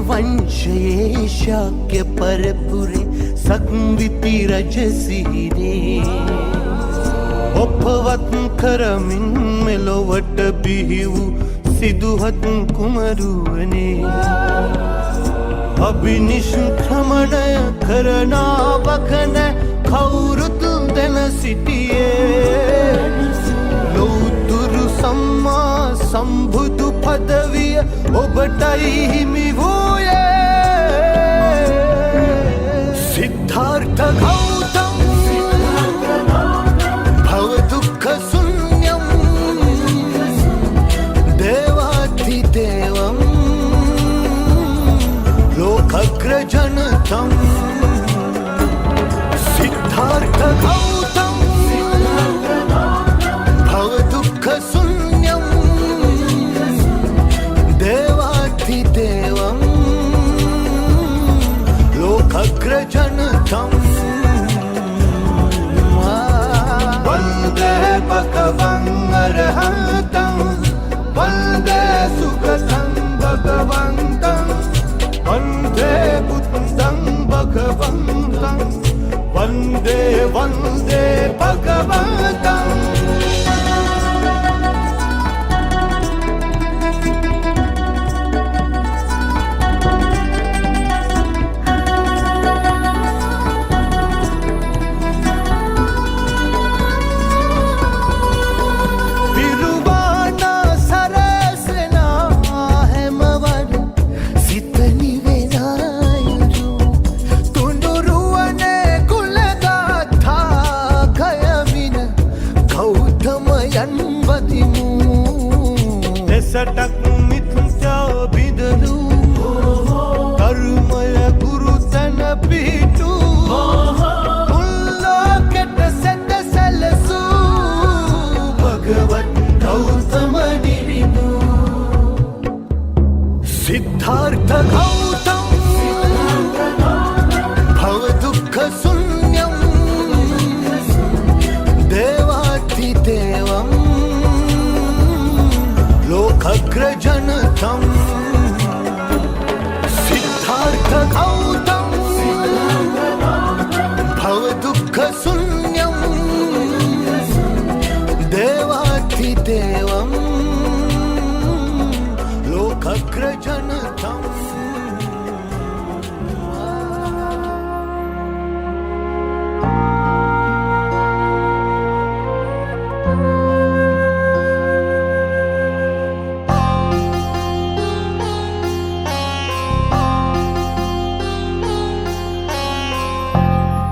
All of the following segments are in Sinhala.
वंशये शाक्य परपुरे सक्विति रजसीरे ඔපවත් කරමින් මෙලොවට බිහි වූ සිදුහත් කුමරුවනේ අභිනිෂ්ක්‍රමණය කරනාවක නැ කවුරුත් දැන සිටියේ ලෞතුරු සම්මා සම්බුදු පදවිය ඔබටයි හිමි වූයේ සිද්ධාර්ථ ගෞතම भवदुःख शून्यं देवाधिदेवं लोकग्रजनतं सिद्धार्थ गौतम भवदुःख शून्यं देवाधिदेवं लोकग्रजनतं वन्दे भगवं अरहतं वन्दे सुगतं भगवन्तं वन्दे बुद्धं भगवन्तं वन्दे वन्दे भगवन्तं සටක් මිත්‍යා බිඳනු කර්මය ගුරු තැන පිහිටු මුල්ලෝකෙට සැත සැලසූ භගවත් ගෞතම නිරිමු සිද්ධාර්ථ ගෞතම භවදුක්ඛ ශුන්‍යම් දේවාධිදේවම් लोकग्रजनतं सिद्धार्थ गौतम भवदुःख शून्यं देवाधिदेवं लोकग्रजनतं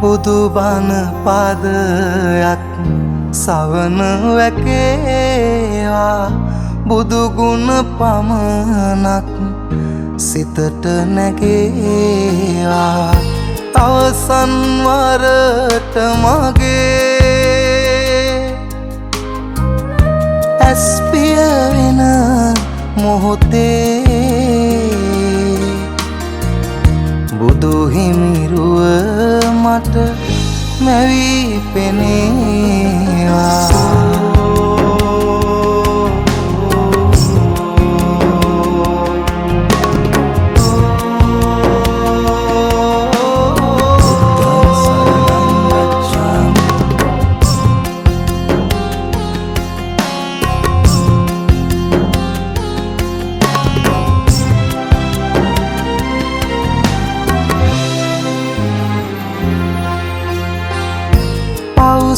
බුදුබණ පාදයක් සවන වැකේවා බුදුගුණ පමණක් සිතට නැගේවා අවසන් වරට මගේ ඇස්පිය වෙන මොහොතේ බුදු හිමිරුව මට මැවී පෙනේවා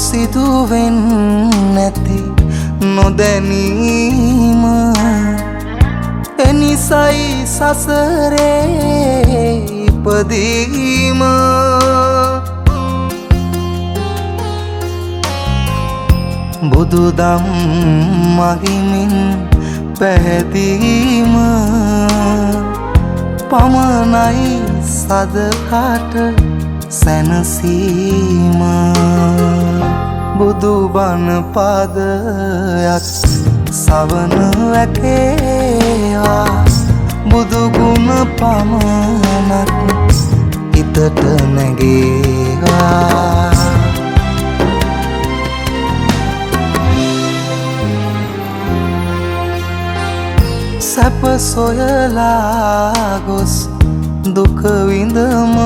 සිදුවෙන් නැති නොදැනීම එනිසයි සසරේ ඉපදීම බුදුදම් මහිමින් පැහැදීම පමණයි සදහට සැනසීම බුදුබණ පාදයක් සවන වැකේවා බුදුගුණ පමණක් හිතට නැගේවා සැප සොයලා ගොස් දුක විඳම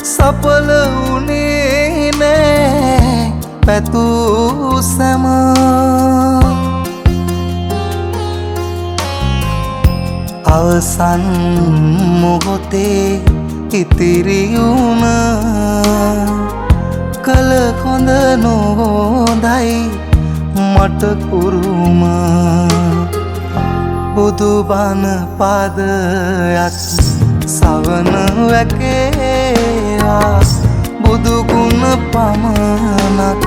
සඵල වුණේ නෑ පැතූ සැම අවසන් මොහොතේ ඉතිරි වුණ කල හොඳ නොහොඳයි මට කුරුම බුදු බණ පාදයක් සවන වැකේවා බුදු ගුණ පමණක්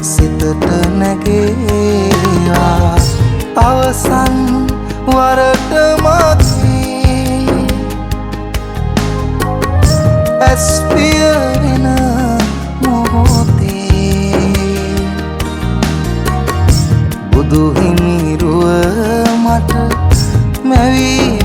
සිතට නැගේවා අවසන් වරට මගේ ඇස් පියවෙන මොහොතේ බුදු හිමිරුව මට මැවී